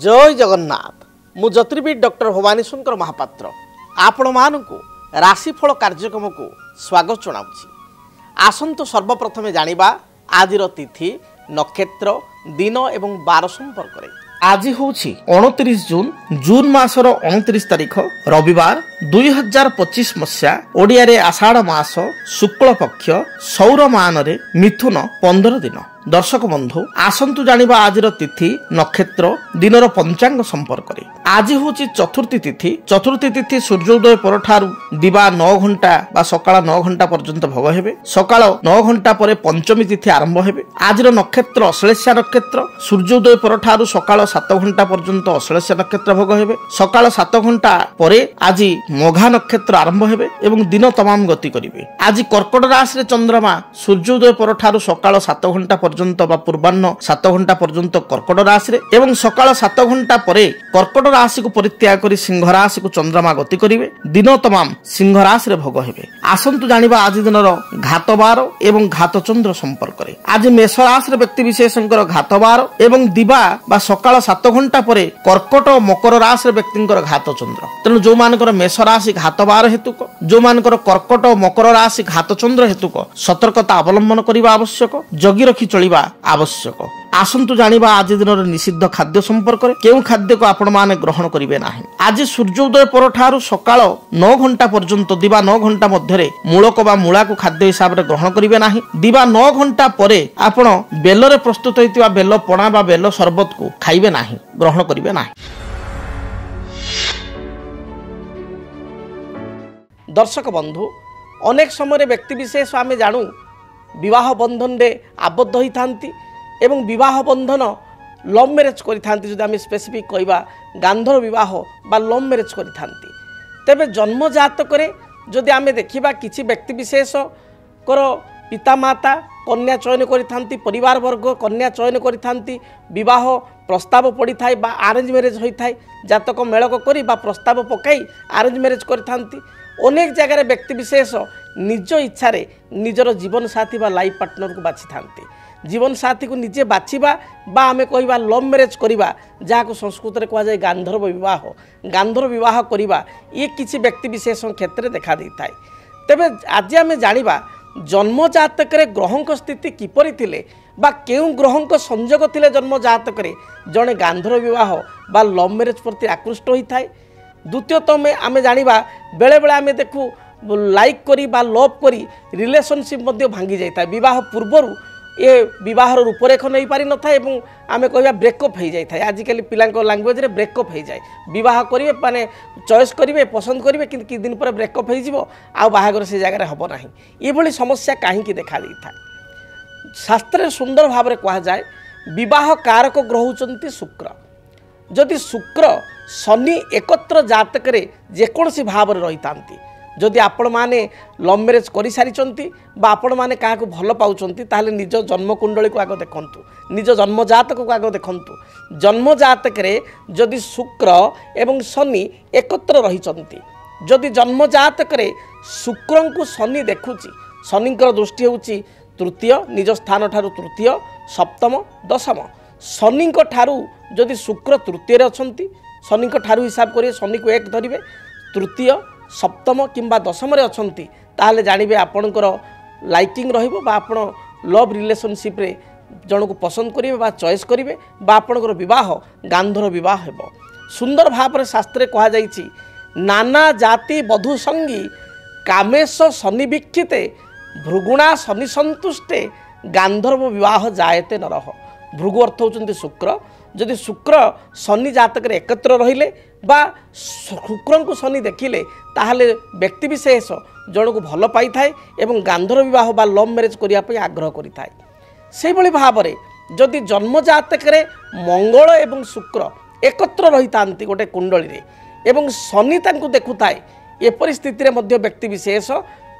जय जगन्नाथ मु ज्योतिर्विद डॉक्टर भवानी शंकर महापात्र आपण मानकु राशिफल कार्यक्रम को स्वागत जनाऊँगी। आसंतु सर्वप्रथम जानिबा आजिर तिथि नक्षत्र दिन एवं बार संपर्क में। आज हूँ 29 जून जून मासर 29 तारीख रविवार 2025 मसीहा ओडिया रे आषाढ़ मास शुक्ल पक्ष सौर मान रे मिथुन 15 दिन। दर्शक बंधु आसंतु जानिबा आजिर तिथि नक्षत्र दिनर पंचांग संपर्क में। आज हूँ चतुर्थी तिथि सूर्योदय परठारु दिवा 9 घंटा बा सकाळ 9 घंटा पर्यंत भोग हेबे। सकाळ 9 घंटा परे पंचमी तिथि आरंभ हेबे। आजिर नक्षत्र अश्लेषा नक्षत्र सूर्योदय परठारु सकाळ 7 घंटा पर्यंत अश्लेषा नक्षत्र भोग हेबे। सकाळ 7 घंटा परे आज मघा नक्षत्र आरंभ हेबे एवं दिन तमाम गति करिवे। आज कर्कट राशि रे चंद्रमा सूर्योदय परठारु सकाळ 7 घंटा पर्यंत बा पूर्वाह्न 7 घंटा पर्यंत कर्कट राशि रे एवं सकाळ 7 घंटा परे कर्कट राशि को परित्याग करी सिंह राशि को चंद्रमा गति करिवे। दिन तमाम सिंह राशि रे भोग हेबे। आसंतु जानिबा आज दिनर घातबार एवं घातचंद्र संपर्क रे। आज मेष राशि रे व्यक्ति विशेषकर घातबार एवं दिवा बा सकाळ 7 घंटा परे कर्कट मकर राशि रे व्यक्तिंकर घातचंद्र। तेणु जो मानकर मेष राशि घातबार हेतुक जो मानकर कर्कट मकर राशि घातचंद्र हेतुक सतर्कता अवलंबन करिबा आवश्यक, जगी रखी चलिबा आवश्यक। आसंतु जानिबा आज दिन निषिद्ध खाद्य संपर्क में। केउ खाद्य को आपण माने ग्रहण करिवे नाही। आज सूर्योदय परठारु सकाळ 9 घंटा पर्यंत दिवा 9 घंटा मध्यरे मूलक बा मूला को खाद्य हिसाब रे ग्रहण करिवे नाही। दिवा 9 घंटा परे आपण बेल रे प्रस्तुत होइतिबा बेल पणा बा बेल शरबत को खाइबे नाही, ग्रहण करिवे नाही। दर्शक बंधु अनेक समय व्यक्ति विशेष आमे जानू विवाह बंधन रे आबद्ध होई थांती एवं विवाह बंधन लव मैरेज करि थांती। जदि आमे स्पेसिफिक कहबा गांधर विवाह बा लव मैरेज करि थांती तेबे जन्म जातक रे जदि आमे देखिबा किछि व्यक्ति विशेष कर पिता माता कन्या चयन करि थांती, परिवार वर्ग कन्या चयन करि थांती, विवाह प्रस्ताव पड़ी थाए बा अरेंज मैरेज होई थाए, जातक मेलक करी बा प्रस्ताव पकाई अरेंज मैरेज करि थांती। अनेक जगह व्यक्ति विशेष निज इच्छा रे निजर जीवन साथी बा लाइफ पार्टनर को बाछि थांती। जीवन साथी को निजे बाछिबा बा आमे कहिबा लव मैरेज करिबा जाको संस्कृत रे कहा जाय गांधर्व विवाह, गांधर्व विवाह करिबा ये किछि व्यक्ति विशेष क्षेत्र देखा दै थाए। तेबे आज आमे जानिबा जन्म जातक रे ग्रहंक स्थिति किपरि थिले बा केउ ग्रहंक संयोग थिले जन्म जातक रे जणे गांधर्व विवाह बा लव मैरेज प्रति आकृष्ट होई थाए। द्वितीयतम आमे जानिबा बेले बेले आमे देखु लाइक करी बा लव करी रिलेशनशिप मध्य भांगी जाय थाए। विवाह पूर्वरु ये विवाह रूपरेख नहीं पारि न था एवं आमे कहबा ब्रेकअप हो जाए। आजिकल पिलांक लैंग्वेज रे ब्रेकअप हो जाए। विवाह करेंगे माने चॉइस करेंगे पसंद करेंगे कि किछि दिन पर ब्रेकअप हो जिवो आ बाहागर से जगह हम ना। ये भली समस्या कहीं देखा दी था। शास्त्र सुंदर भाव में कहा जाए विवाह कारक ग्रह होचंती शुक्र। जदि शुक्र शनि एकत्र जातक रे जेकोसी भाव में रही थांती, जदि आपण माने लव मैरेज कर सारी बा आपण माने क्या भल पाउचंती ताहले निज जन्म कुंडली को आग देखंतु, निज जन्म जातक को आग देखंतु। जन्म जातक रे जदि शुक्र एवं शनि एकत्र रहिचंती, जदि जन्म जातक रे शुक्र को शनि देखुची, शनिकर दृष्टि होउची तृतीय निज स्थान ठारू तृतीय सप्तम दशम। शनि ठारू जदि शुक्र तृतीय रे अछंती, शनि ठारू हिसाब करिए शनि को एक धरिवे, तृतीय सप्तम किंबा दशम रे अछंती ताहले जानिबे आपणकर लाइकिंग रहिबो बा आपण लव रिलेशनशिप रे जण को पसंद करिवे बा चॉइस करिवे बा आपणकर विवाह गांधर्व विवाह हेबो। सुंदर भाव रे शास्त्रे कहा जाईची नाना जाति बधु संगी कामेश शनि वीक्षिते भृगुणा शनि संतुष्टे गांधर्व विवाह जायते नरह। भृगु अर्थ होचंती शुक्र। जदि शुक्र शनि जातक रे एकत्र रहिले बा शुक्र को शनि देखिले ताहले व्यक्ति विशेष जन को भल पाई थाए एवं गांधर्व विवाह बा लव मैरेज करिया पई आग्रह करि थाए। से भली भाव रे जदि जन्म जातक रे मंगल एवं शुक्र एकत्र रही थांती गोटे कुंडली रे एवं शनि तांको देखु थाए, ए परिस्थिति रे मध्य व्यक्ति विशेष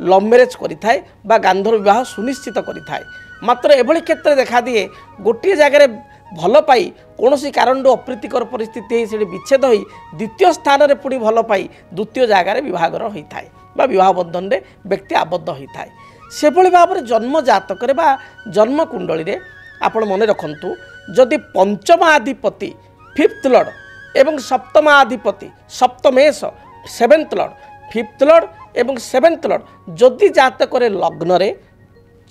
लव मैरेज करि थाए बा गांधर्व विवाह सुनिश्चित करि थाए। मात्र एभली क्षेत्र देखा दिए गोटे जगह भल पाई कौन कारण अप्रीतिकर परिस्थिति से विच्छेद हो द्वितीय स्थान में पुणी भल पाई द्वितीय जगार विभागर होता है बा विवाह बंधन में व्यक्ति आबद्ध होता है। से भाव में जन्म जातक बा जन्म कुंडली रे आपण मन रखंतु जदि पंचम आधिपति फिफ्थ लॉर्ड एवं सप्तमाधिपति सप्तमेश सेवेन्थ लॉर्ड फिफ्थ लॉर्ड एवं सेवेन्थ लॉर्ड जदि जातक लग्न रे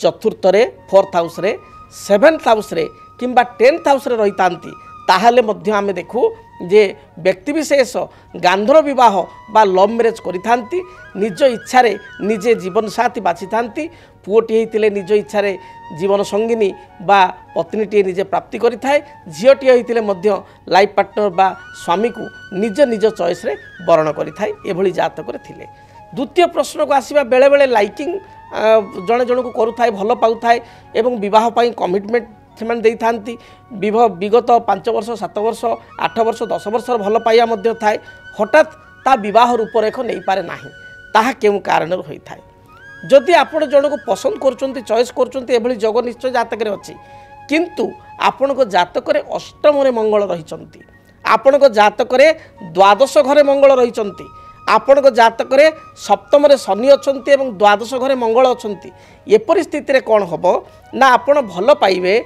चतुर्थ रे फोर्थ हाउस रे सेवेन्थ हाउस रे किंबा टेन्थ हाउस रे रही तांती ताहले मध्य आमे देखू जे व्यक्तिविशेष गांधर विवाह बा लव मैरेज करिथांती निज इच्छा रे निजे जीवन साथी बाछि थांती पुओटी हेतिले निज इच्छा रे जीवन संगिनी बा पत्नीटी निजे प्राप्ति करिथाय झियोटी हेतिले मध्य लाइफ पार्टनर बा स्वामी को निज निज चॉइस रे वर्ण करिथाय एभली जातक रे थिले। द्वितीय प्रश्न को आसीबा बेले बेले लाइकिंग जणे जण को करूथाय भल पाउथाय एवं विवाह पई कमिटमेंट सेमान देई थांती विगत 5 वर्ष 7 वर्ष 8 वर्ष 10 वर्ष भल पाइया मध्य थाए हठात ता विवाह रूपरेख नहीं पारे नाही ताहा केउ कारण होई थाए। जदि आपण जण को पसंद करचंती चॉइस करचंती एभली जग निश्चय जातक रे अछि किंतु आपण को जातक रे अष्टम रे मंगल रहिचंती आपण को जातक रे द्वादश घरे मंगल रहिचंती आपण को जातक रे सप्तम रे शनि अछंती एवं द्वादश घरे मंगल अछंती ए परिस्थिति रे कोन हबो ना आपण भल पाइबे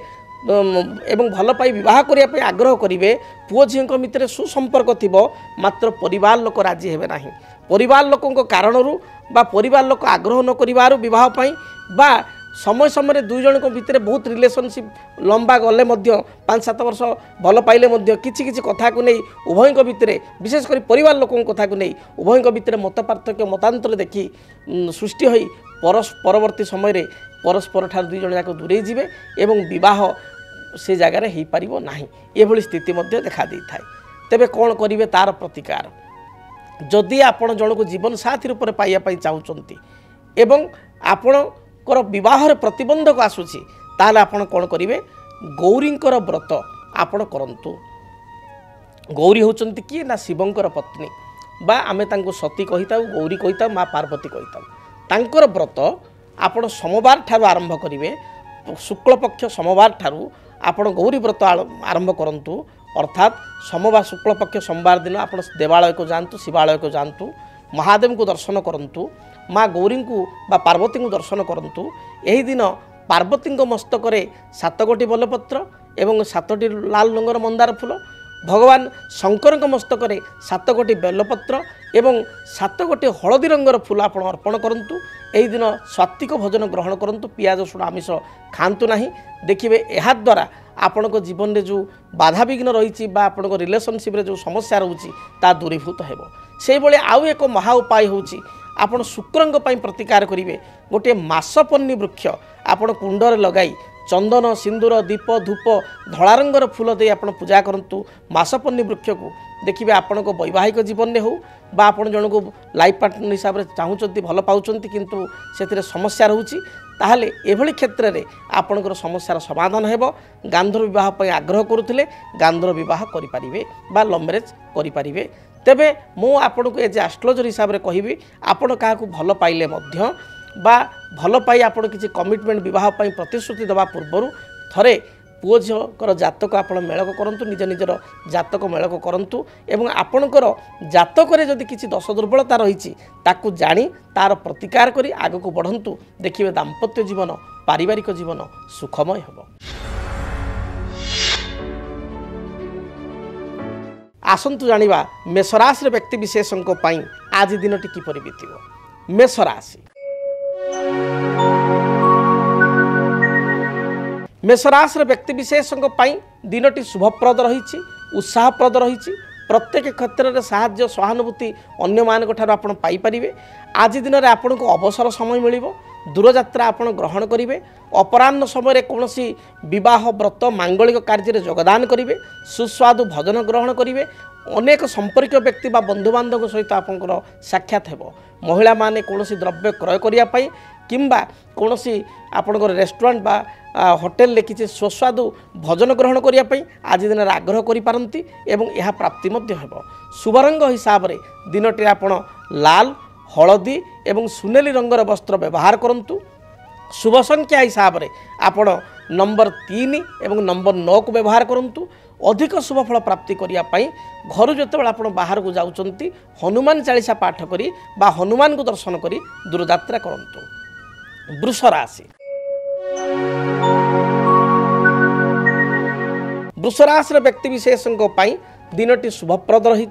एवं भल पाई विवाह करिया पे आग्रह करिवे पुओ झियो मित्र सुसंपर्क थिबो मात्र परिवार लोक राजी हेबे नाही परिवार लोकंको कारणरू बा परिवार लोक आग्रह न करिवारु विवाह पाई बा समय समय दुई जन भितर बहुत रिलेशनशिप लंबा गले 5-7 वर्ष भल पाइले किछि किछि कथा को नहीं उभय भितर विशेषकर परिवार लोक कथा को नहीं उभय भितर मत पार्थक्य मतांतर देखि सृष्टि होई परवर्ती समय परस्पर ठार दुई जन जाक दूरे जीवे एवं विवाह से जगार हो पारिबो नाही एभली स्थिति मध्य देखा दै थाए। तेबे कौन करिवे तार प्रतिकार जदि आपण जन को जीवन साथी रूप में पाइया चाहूँगी एवं आपणकर विवाह प्रतिबंधक आसूची ताले आपण कौन करिवे गौरींकर व्रत आपण करंतु। गौरी होचंती किए ना शिवंकर पत्नी बा आमे तांको सती कहिता गौरी कहिता माँ पार्वती कहिता तांकर व्रत आपण सोमवार ठारू आरंभ करिवे शुक्ल पक्ष सोमवार ठारू आपण गौरी व्रत आरंभ करंतु अर्थात सोमवार शुक्ल पक्ष सोमवार दिन आपण देवालय को जांतु शिवालय को जांतु महादेव को दर्शन करंतु माँ गौरी को बा पार्वती को दर्शन करंतु एही दिन पार्वती मस्तक 7 गोटी बेलपत्र एवं 7टी लाल रंगर मंदार फूल भगवान शंकर मस्तक 7 गोटी बेलपत्र एवं 7 गोटी हलदी रंगर फूल आप अर्पण करंतु। एही दिन सात्विक भोजन ग्रहण करंतु पियाज रसुण आमिष खांतु नाही देखिए यह द्वारा आपण को जीवन में जो बाधा विघ्न रही आपण को रिलेशनशिप जो समस्या रोची ता दूरीभूत हेबो। से भले आउ एक महा उपाय होची आपण शुक्रंग पई प्रतिकार करिवे गोटे मासपन्नी वृक्ष आपण कुंडरे लगाई चंदन सिंदूर दीप धूप धला रंगर फूल दे आपण पूजा करंतु मासपन्नी वृक्ष को देखिए आपण को वैवाहिक जीवन में हो बा आपण जन को लाइफ पार्टनर हिसाब से चाहूँगी भल पाउचंती किंतु से समस्या रोची ताहले एभली क्षेत्र में आपणकर समस्यार समाधान हेबो। गांधर विवाह पर आग्रह करुथिले गांधर विवाह करिपारिबे बा लव मैरेज करिपारिबे। तेबे मु आपन को एज एस्ट्रोलॉजर हिसाब से कहिबी आपण काहाकू भल पाइले मध्य बा भल पाई आपण किछि कमिटमेंट विवाह पई प्रतिश्रुति दबा पूर्वरु थरे पुओ झिओकर जातक आपण मेलक करंतु निज निजर जातक मेलक करंतु एवं आपणकर जातक रे जदि किछि दोष दुर्बलता रहिछि ताकू जानी तार प्रतिकार करी आगको बढ़ंतु देखिबे दाम्पत्य जीवन पारिवारिक जीवन सुखमय हेबो। आसंतु जानिबा मेषराशि व्यक्ति विशेषंको पई आज दिनटी किपरि बीतिबो। मेषराशि मेषराशि व्यक्ति विशेषों दिनटी शुभप्रद रही उत्साहप्रद रही प्रत्येक क्षेत्र में साहाय्य सहानुभूति अन्य मान आप पाइपर। आज दिन में आपन को अवसर समय मिल दूरयात्रा आप ग्रहण करेंगे अपराह्न समय कौन विवाह व्रत मांगलिक कार्य योगदान करेंगे सुस्वादु भोजन ग्रहण करेंगे अनेक संपर्क व्यक्ति बा बंधु बांधव सहित आपंकर साक्षात हो। महिला माने कौन द्रव्य क्रय करने किंबा कौन आपंकर रेस्टोरेंट बा होटेल किसी सुस्वादु भोजन ग्रहण करने आज दिन में आग्रह करिपारंती एवं यह प्राप्ति हेबो। शुभ रंग हिसाब से दिनटी आप लाल हलदी एवं सुनेली रंगर वस्त्र व्यवहार करंतु। शुभ संख्या हिसाब से आपण नंबर 3 एवं नंबर 9 को व्यवहार करंतु। अधिक शुभफल प्राप्ति करने घर जो आप बाहर को जाउचंती हनुमान चालीसा पाठ करी बा हनुमान को दर्शन करी दूरयात्रा करंतु। वृष राशि वृष राशि व्यक्तिविशेषों दिनटी शुभप्रद रही।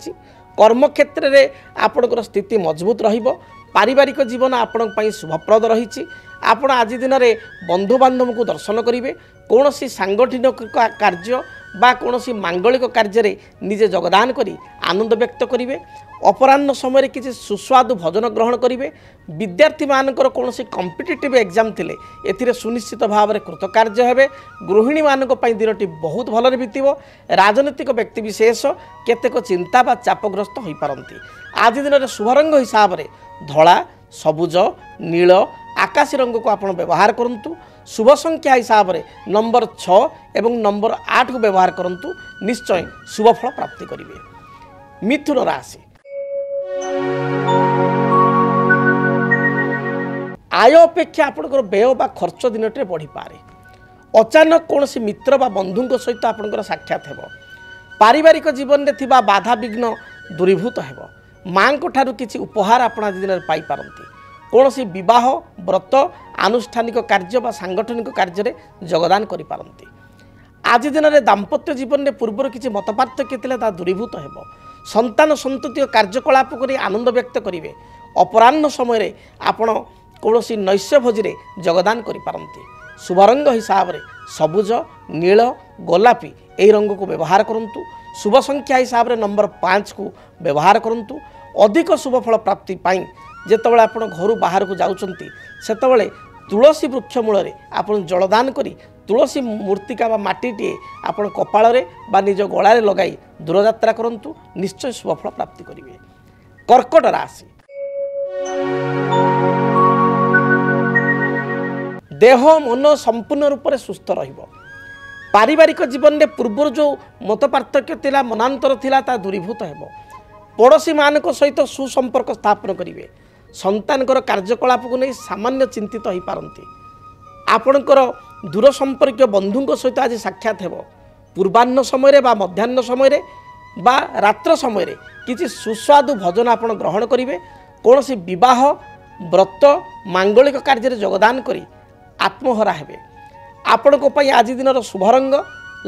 कर्मक्षेत्र में आपणकर स्थिति मजबूत रहिबो। पारिवारिक जीवन आपण शुभप्रद रही। आपण आज दिन में बंधु बांधव को दर्शन करेंगे। कौन सी सांगठनिक कार्य बा कौन सी मांगलिक कार्य निजे योगदान करी आनंद व्यक्त करेंगे। अपराह्न समय किसी सुस्वादु भोजन ग्रहण करेंगे। विद्यार्थी मानकर कौन सी कॉम्पिटिटिव एग्जाम थिले एथिरे सुनिश्चित भाव में कृतकार्य हेबे। गृहिणी मानक पई दिनटी बहुत भलरे बीतिबो। राजनीतिक व्यक्तिविशेष केतेक चिंता बा चापग्रस्त होई पारंती। आज दिन में शुभ रंग हिसाब से धला, सबुज, नील, आकाशी रंग को आपण व्यवहार करंतु। शुभ संख्या हिसाब से नंबर 6 एवं नंबर 8 को व्यवहार करंतु। निश्चय शुभ फल प्राप्ति करिवे। मिथुन राशि आय अपेक्षा आपंकर व्यय बा खर्च दिनटे बढ़ी पारे। अचानक कौन सी मित्र बा बंधु सहित आपंकर साक्षात हेबो। पारिवारिक जीवन में थिबा बाधा विघ्न दूरीभूत हेबो। माँ को ठारू किसी उपहार आपण आज दिन में पाई पारंती। कौन सी विवाह, व्रत, आनुष्ठानिक कार्य बा सांगठनिक कार्य में योगदान करि पारंती। आज दिन में दाम्पत्य जीवन में पूर्वर किसी मतपार्थक्य थिले ता दूरीभूत हेबो। संतान संतति कार्यकलाप करी आनंद व्यक्त करेंगे। अपराह्न समय आपण कौन सी नैश्य भोजी योगदान करि पारंती। शुभ रंग हिसाब से सबुज, नील, गोलापी यही रंग को व्यवहार करंतु। शुभ संख्या हिसाब से नंबर 5 को व्यवहार करंतु। अधिक शुभ फल प्राप्ति पाई जेतबेले आपण घर बाहर को जाउचंती सेतबेले तुलसी वृक्ष मूल आपण जलदान करी तुलसी मूर्तिका बा माटीटे आपण कपाल बा निज गलारे लगाई दूरयात्रा करंतु। निश्चय शुभ फल प्राप्ति करिवे। कर्कट राशि देह मन संपूर्ण रूप से सुस्थ रहिबो। पारिवारिक जीवन में पूर्व जो मत पार्थक्य थिला मनांतर थिला ता दूरीभूत हेबो। पड़ोशी मानक सहित सुसंपर्क स्थापन करेंगे। संतानकर कार्यकलाप को नहीं सामान्य चिंतित हो पारंती। आपणकर दूर संपर्क बंधु सहित आज साक्षात हेबो। पूर्वाह्न समय बा मध्याह्न समय बा रात्र समय किसी सुस्वादु भोजन आपण ग्रहण करेंगे। कौन सी विवाह, व्रत, मांगलिक कार्य योगदान करी आत्महरा हेबे। आपण को पई आज दिन शुभ रंग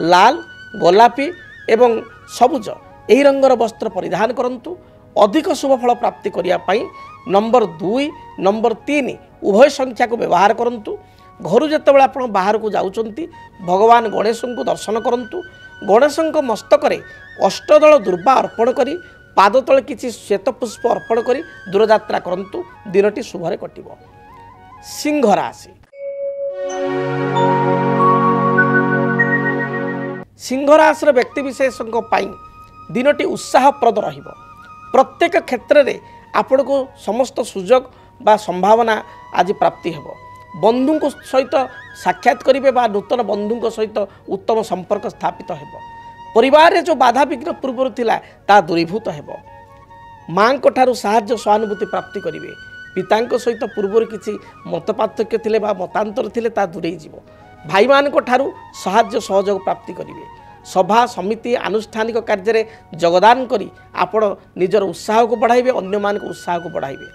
लाल, गोलापी एवं सबुज यही रंगर वस्त्र परिधान करंतु। अधिक शुभ फल प्राप्ति करिया पई नंबर 2, नंबर 3 उभय संख्या को व्यवहार करंतु। घर जेतेबेले आपण बाहर को जाउचंती भगवान गणेश को दर्शन करंतु। गणेश मस्तक अष्टदल दुर्वा अर्पण करी पाद तले किसी श्वेत पुष्प अर्पण करी दूरयात्रा करंतु। दिनटी शुभरे कटिबो। सिंह राशि सिंह राशि व्यक्तिविशेषों दिनटी उत्साहप्रद रहिबो। प्रत्येक क्षेत्र में आपण को समस्त सुजोग बा संभावना आज प्राप्ति हेबो। बंधु सहित साक्षात करेंगे बा नूतन बंधु सहित उत्तम संपर्क स्थापित हेबो। परिवार रे जो बाधा विघ्न पूर्व थिला ता दूरीभूत हेबो। माँ को ठारू साहाय्य सहानुभूति प्राप्ति करेंगे। पिता सहित पूर्व किसी मत पार्थक्य थिले बा मतांतर थिले ता दूरे जीवो। भाई मान को ठारू साहाय्य सहयोग प्राप्ति करेंगे। सभा समिति आनुष्ठानिक कार्य में योगदान करी आपण निजर उत्साह को बढ़ाइबे, अन्य मान को उत्साह को बढ़ाइबे।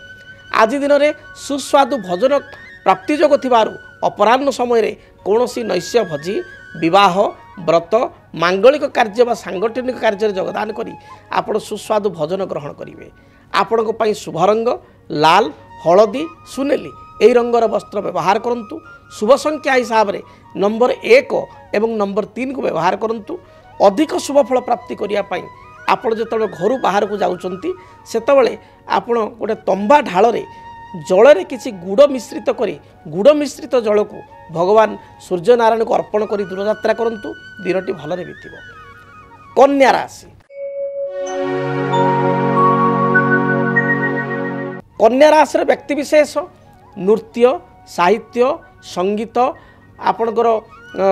आज दिन में सुस्वादु भोजन प्राप्ति जोग थिबारु अपराह्न समय कौन सी नैश्य भोजी, विवाह, व्रत, मांगलिक कार्य बा सांगठनिक कार्य में योगदान करी आपण सुस्वादु भोजन ग्रहण करेंगे। आपण को पई शुभ रंग लाल, हलदी, सुनेली यही रंगर वस्त्र व्यवहार करंतु। शुभ संख्या हिसाब से नंबर 1 एवं नंबर 3 को व्यवहार करंतु। अधिक शुभ फल प्राप्ति करिया पई आपण जेतबेले घर बाहर को जाउचंती सेतबेले आपण गोटे तंबा ढाल रे जल रे किसी गुड़ मिश्रित करी गुड़ मिश्रित जल को भगवान सूर्य नारायण को अर्पण करी दूरयात्रा करंतु। दिनटी भलरे बीतिबो। कन्या राशि कन्या राशि व्यक्तिविशेष नृत्य, साहित्य, संगीत, आपणकर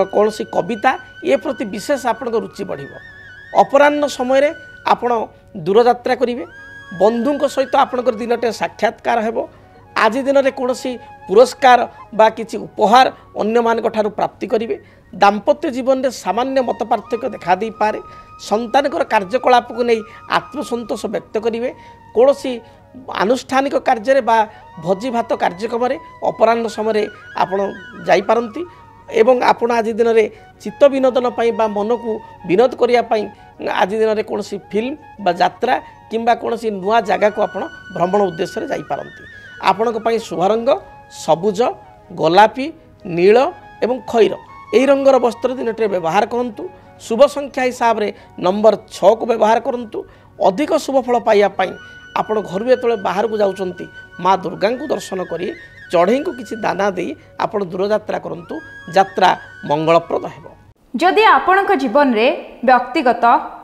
कौन सी कविता ये प्रति विशेष आपण रुचि बढ़िबो। अपराह्न समय आपण दूरयात्रा करेंगे। बंधु सहित आपणकर दिनटे साक्षात्कार हेबो। आज दिन में कौन सी पुरस्कार बा किसी उपहार अन्य मान प्राप्ति करेंगे। दाम्पत्य जीवन में सामान्य मत पार्थक्य देखा दे पारे। संतानकर कार्यकलाप को नहीं आत्मसंतोष व्यक्त करेंगे। कौन सी आनुष्ठानिक कार्य बा भोजी भात कार्यक्रम अपराह्न समय आपण जाई पारंती। एवं आपण आज दिन में चित्त विनोदन बा मन को विनोद करने आज दिन में कौन फिल्म बा यात्रा किंबा कौन नुआ जगह को आपण भ्रमण उद्देश्य जापारती। आपण शुभ रंग सबुज गोलापी नील एवं खैर यही रंगर वस्त्र दिन व्यवहार करूँ। शुभ संख्या हिसाब से नंबर 6 को व्यवहार करूँ। अधिक शुभ फल पाइबापी आपण घर जो बाहर को जाऊँच माँ दुर्गा को दर्शन करी चढ़ई को किसी दाना दे आपण दूरयात्रा करूँ। यात्रा मंगलप्रद है। जदि आपणक जीवन में व्यक्तिगत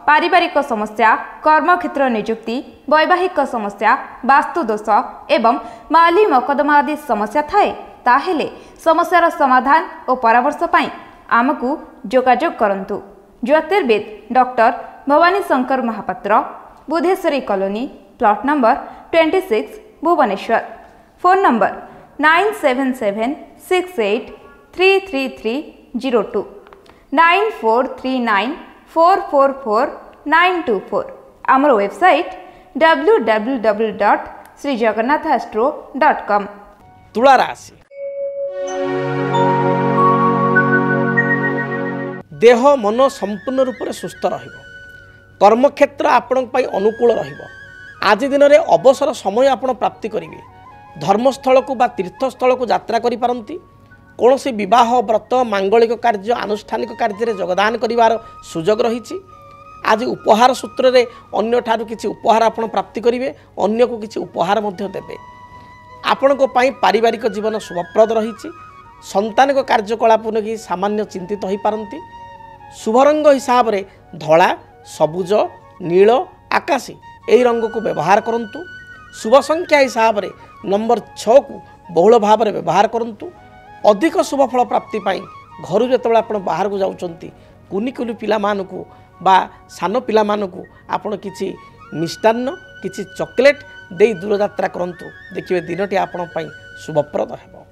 पारिवारिक समस्या कर्मक्षेत्र नियुक्ति वैवाहिक समस्या वास्तुदोष एवं माली मकदमा आदि समस्या थाए ताहेले समस्यार समाधान और परामर्श पाई आमको जोगाजोग करंतु। ज्योतिर्विद doctor Bhavani Shankar Mahapatra Budheswari colony plot number 26 Bhubaneswar. Phone number 9776833302 9439444924। आमर वेबसाइट www.srijagannathastro.com। तुला राशि देह मन संपूर्ण रूप से सुस्थ रहिबो। कर्मक्षेत्र आपण अनुकूल रहिबो। आज दिन में अवसर समय आपण प्राप्ति करेंगे। धर्मस्थल को बा तीर्थस्थल को यात्रा करि पारंती। कौन सी विवाह व्रत मांगलिक कार्य आनुष्ठानिक कार्य योगदान करिवार सुजोग रही। आज उपहार सूत्र रे अन्य ठारू किछि उपहार आपण प्राप्ति करिवे। अन्य को किछि उपहार मध्य देबे। आपण को पाई पारिवारिक जीवन शुभप्रद रही। संतानिक कार्यकलाप नहीं सामान्य चिंतित हो पारंती। शुभ रंग हिसाब रे धला सबुज नील आकाशी यही रंग को व्यवहार करूँ। शुभ संख्या हिसाब रे नंबर 6 को बहुल भाव में व्यवहार करूँ। अधिक शुभ फल प्राप्ति पाई घर जो आप बाहर को जाऊँच कुनी कुनी पिला मानकु बा सान पिला मानकु आपण किछि मिष्टान्न किछि चॉकलेट दे दूरयात्रा करूँ। देखिए दिनटी आपण पाई शुभप्रद हेबो।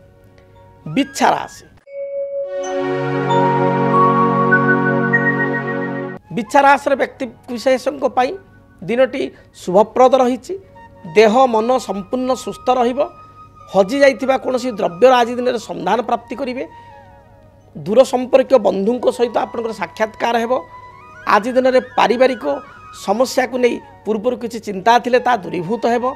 बिच्छा राशि बिच्छा राशि व्यक्ति विशेषों पाई दिनटी शुभप्रद रही। देह मन संपूर्ण सुस्थ रहिबो। हजि जाइथिबा कोनोसी द्रव्यर आज दिन में संधान प्राप्ति करेंगे। दूर संपर्क बंधुओं सहित आपंकर साक्षात्कार हेबो। आज दिन में पारिवारिक समस्या को नहीं पूर्वर किसी चिंता थिले ता दूरीभूत हेबो।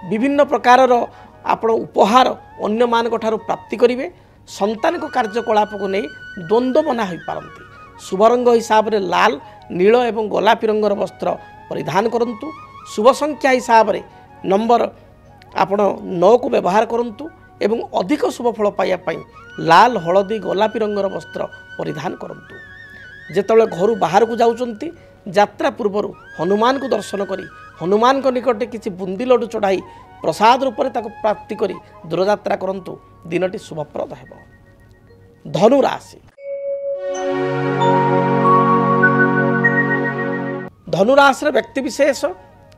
विभिन्न प्रकार आपण उपहार अन्य मानक ठारू प्राप्ति करेंगे। संतानिक कार्यकलाप को नहीं द्वंद्व मना हो पारंती। शुभ रंग हिसाब से लाल नील एवं गोलापी रंगर वस्त्र परिधान करंतु। शुभ संख्या हिसाब से नंबर आपण 9 को व्यवहार करंतु एवं अधिक शुभ फल पाइबापी लाल हलदी गोलापी रंगर वस्त्र परिधान करंतु। जेतबेले घर बाहर को जाउचंती यात्रा पूर्वर हनुमान को दर्शन करी हनुमान को निकटे किसी बुंदी लड्डू चढ़ाई प्रसाद रूप में प्राप्ति करी दूरयात्रा करंतु। दिनटी शुभप्रद हेबो। धनु राशि धनु राशि व्यक्ति विशेष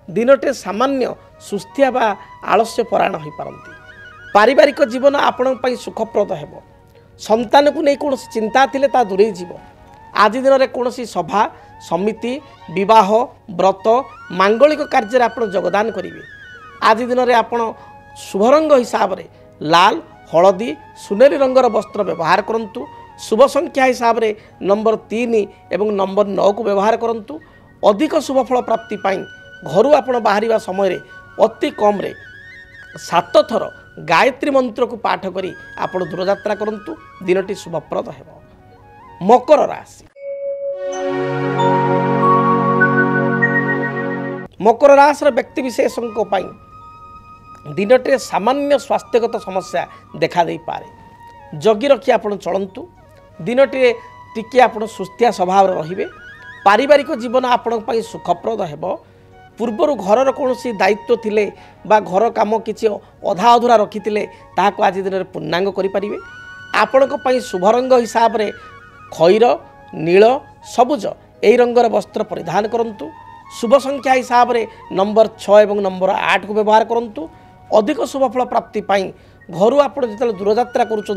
दिनटे सामान्य सुस्थिया बा आलस्य परायण हो पारंती। पारिवारिक जीवन आपण पई सुखप्रद हेबो। संतान को नहीं कौन चिंता थिले ता दूरे जीवो। आज दिन में कौन सभा समिति विवाह व्रत मांगलिक कार्य आप योगदान करेंगे। आज दिन में आप शुभ रंग हिसाब से लाल हलदी सुनेली रंगर वस्त्र व्यवहार करंतु। शुभ संख्या हिसाब से नंबर 3 एवं नंबर 9 को व्यवहार करंतु। अधिक शुभ फल प्राप्ति पाई घर आप बाहर समय अति कम 7 थर गायत्री मंत्र को पाठ करी आप दूरयात्रा करंतु। दिनटी शुभप्रद हेबो। मकर राशि मकर राशि व्यक्ति विशेषों दिनटे सामान्य स्वास्थ्यगत समस्या देखा दे पारे। जगी रखी आप चलतु। दिनटे टिके आप सुस्थिया स्वभाव रहिबे। पारिवारिक जीवन आपण सुखप्रद हेबो। पूर्वर घर कौन दायित्व थिले बा घर काम किसी अधा अधूरा रखी ताको आज दिन में पूर्णांग करें। आपण शुभ रंग हिसाब से खैर नील सबुज यही रंगर वस्त्र परिधान करंतु। शुभ संख्या हिसाब से नंबर 6 एवं नंबर 8 को व्यवहार करंतु। अधिक शुभ फल प्राप्ति पाई घर आप जो दूरयात्रा करुँच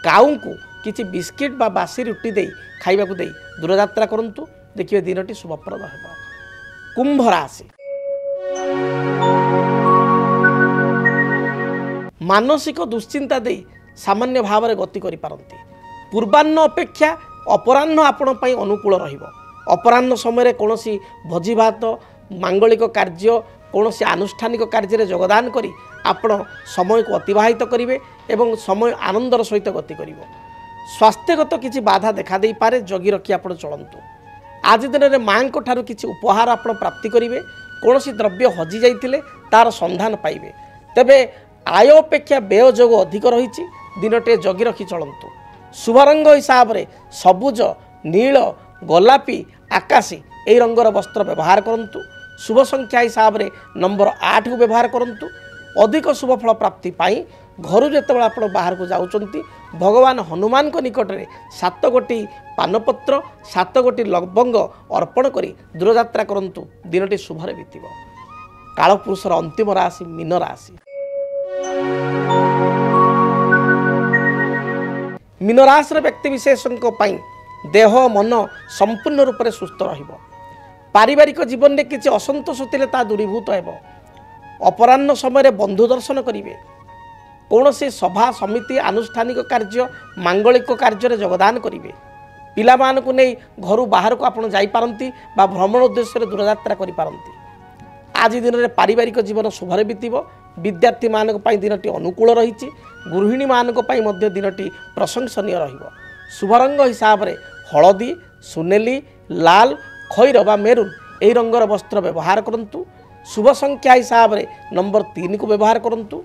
काऊ को किसी बिस्किट बा बासी रुटी दे खाइबा को दे दूरयात्रा करंतु। देखिए दिनटी शुभप्रद हेबो। कुंभ राशि मानसिक दुश्चिंता दे सामान्य भाव में गति करि पारंती। ପୂର୍ବାହ୍ନ ଅପେକ୍ଷା ଅପରାହ୍ନ ଆପଣ ପାଇଁ ଅନୁକୂଳ ରହିବ। ଅପରାହ୍ନ ସମୟରେ କୌଣସି ଭୋଜି ଭାତ ମାଙ୍ଗଳିକ କାର୍ଯ୍ୟ କୌଣସି ଆନୁଷ୍ଠାନିକ କାର୍ଯ୍ୟରେ ଯୋଗଦାନ କରି ଆପଣ ସମୟକୁ ଅତିବାହିତ କରିବେ ଏବଂ ସମୟ ଆନନ୍ଦର ସହିତ ଗତି କରିବ। ସ୍ୱାସ୍ଥ୍ୟଗତ କିଛି ବାଧା ଦେଖାଦେଇପାରେ, ଜଗି ରଖି ଆପଣ ଚଳନ୍ତୁ। ଆଜି ଦିନରେ ମାଙ୍କ ଠାରୁ କିଛି ଉପହାର ଆପଣ ପ୍ରାପ୍ତି କରିବେ। କୌଣସି ଦ୍ରବ୍ୟ ହଜି ଯାଇଥିଲେ ତାର ସନ୍ଧାନ ପାଇବେ। ତେବେ ଆୟ ଅପେକ୍ଷା ବ୍ୟୟ ଯୋଗ ଅଧିକ ରହିଛି, ଦିନଟିଏ ଜଗି ରଖି ଚଳନ୍ତୁ। ଶୁଭ ରଙ୍ଗ ହିସାବରେ ସବୁଜ, ନୀଳ, ଗୋଲାପୀ, ଆକାଶୀ ଏହି ରଙ୍ଗର ବସ୍ତ୍ର ବ୍ୟବହାର କରନ୍ତୁ। ଶୁଭ ସଂଖ୍ୟା ହିସାବରେ ନମ୍ବର 8କୁ ବ୍ୟବହାର କରନ୍ତୁ। ଅଧିକ ଶୁଭ ଫଳ ପ୍ରାପ୍ତି ପାଇଁ ଘରୁ ଯେତେବେଳେ ଆପଣ ବାହାରକୁ ଯାଉଛନ୍ତି ଭଗବାନ ହନୁମାନଙ୍କ ନିକଟରେ 7 ଗୋଟି ପାନପତ୍ର 7 ଗୋଟି ଲବଙ୍ଗ ଅର୍ପଣ କରି ଦୂରଯାତ୍ରା କରନ୍ତୁ। ଦିନଟି ଶୁଭରେ ବିତିବ। କାଳପୁରୁଷର ଅନ୍ତିମ ରାଶି ମୀନ ରାଶି। ମୀନ ରାଶିର ବ୍ୟକ୍ତିବିଶେଷଙ୍କ ପାଇଁ ଦେହ ମନ ସମ୍ପୂର୍ଣ୍ଣ ରୂପରେ ସୁସ୍ଥ ରହିବ। ପାରିବାରିକ ଜୀବନରେ କିଛି ଅସନ୍ତୋଷ ଥିଲେ ତାହା ଦୂରୀଭୂତ ହେବ। ଅପରାହ୍ନ ସମୟରେ ବନ୍ଧୁ ଦର୍ଶନ କରିବେ। କୌଣସି ସଭା ସମିତି ଆନୁଷ୍ଠାନିକ କାର୍ଯ୍ୟ ମାଙ୍ଗଳିକ କାର୍ଯ୍ୟରେ ଯୋଗଦାନ କରିବେ। ପିଲାମାନଙ୍କୁ ନେଇ ଘରୁ ବାହାରକୁ ଆପଣ ଯାଇପାରନ୍ତି ବା ଭ୍ରମଣ ଉଦ୍ଦେଶ୍ୟରେ ଦୂରଯାତ୍ରା କରିପାରନ୍ତି। ଆଜି ଦିନରେ ପାରିବାରିକ ଜୀବନ ଶୁଭରେ ବିତିବ। ବିଦ୍ୟାର୍ଥୀମାନଙ୍କ ପାଇଁ ଦିନଟି ଅନୁକୂଳ ରହିଛି। ଗୃହିଣୀମାନଙ୍କ ପାଇଁ ମଧ୍ୟ ଦିନଟି ପ୍ରଶଂସନୀୟ ରହିବ। ଶୁଭ ରଙ୍ଗ ହିସାବରେ ହଳଦୀ, ସୁନେଲି, ଲାଲ, ଖଇର ବା ମେରୁନ୍ ଏହି ରଙ୍ଗର ବସ୍ତ୍ର ବ୍ୟବହାର କରନ୍ତୁ। ଶୁଭ ସଂଖ୍ୟା ହିସାବରେ ନମ୍ବର 3କୁ ବ୍ୟବହାର କରନ୍ତୁ।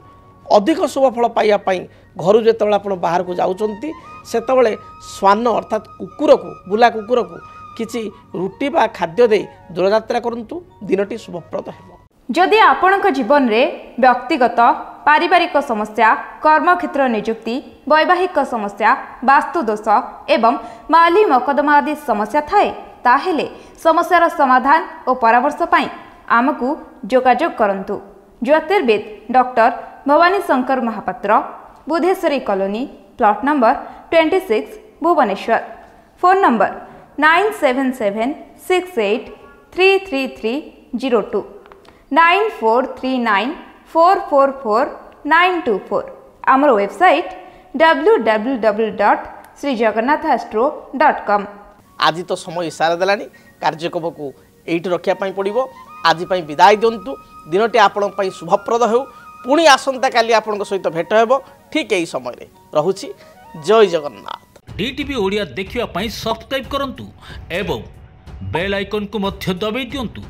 ଅଧିକ ଶୁଭ ଫଳ ପାଇବା ପାଇଁ ଘରୁ ଯେତେବେଳେ ଆପଣ ବାହାରକୁ ଯାଉଛନ୍ତି ସେତେବେଳେ ଶ୍ୱାନ ଅର୍ଥାତ୍ କୁକୁରକୁ ବୁଲା କୁକୁରକୁ କିଛି ରୁଟି ବା ଖାଦ୍ୟ ଦେଇ ଦୂରଯାତ୍ରା କରନ୍ତୁ। ଦିନଟି ଶୁଭପ୍ରଦ ହେବ। ଯଦି ଆପଣଙ୍କ ଜୀବନରେ ବ୍ୟକ୍ତିଗତ ky ସମସ୍ୟା, କର୍ମକ୍ଷେତ୍ର ନିଯୁକ୍ତି, ବୈବାହିକ ସମସ୍ୟା, ବାସ୍ତୁଦୋଷ ଏବଂ ମାଲି ମକଦ୍ଦମା ଆଦି ସମସ୍ୟା ଥାଏ ତାହେଲେ ସମସ୍ୟାର ସମାଧାନ ଓ ପରାମର୍ଶ ପାଇଁ ଆମକୁ ଯୋଗାଯୋଗ କରନ୍ତୁ। ଜ୍ୟୋତିର୍ବିଦ doctor Bhavani Shankar Mahapatra, Budheswari colony, plot number 26, Bhubaneswar. Phone number 9776833302 9439444924। ଆମର ୱେବସାଇଟ୍ www.srijagannathastro.com। ଆଜି ତ ସମୟ ଇସାରା ଦେଲାଣି, କାର୍ଯ୍ୟକ୍ରମକୁ ଏଇଠି ରଖିବା ପାଇଁ ପଡ଼ିବ। ଆଜି ପାଇଁ ବିଦାୟ ଦିଅନ୍ତୁ। ଦିନଟି ଆପଣଙ୍କ ପାଇଁ ଶୁଭପ୍ରଦ ହେଉ। ପୁଣି ଆସନ୍ତାକାଲି ଆପଣଙ୍କ ସହିତ ଭେଟ ହେବ ଠିକ୍ ଏହି ସମୟରେ। ରହୁଛି। ଜୟ ଜଗନ୍ନାଥ। DTV ଓଡ଼ିଆ ଦେଖିବା ପାଇଁ ସବସ୍କ୍ରାଇବ୍ କରନ୍ତୁ ଏବଂ ବେଲ୍ ଆଇକନ୍କୁ ମଧ୍ୟ ଦବାଇ ଦିଅନ୍ତୁ।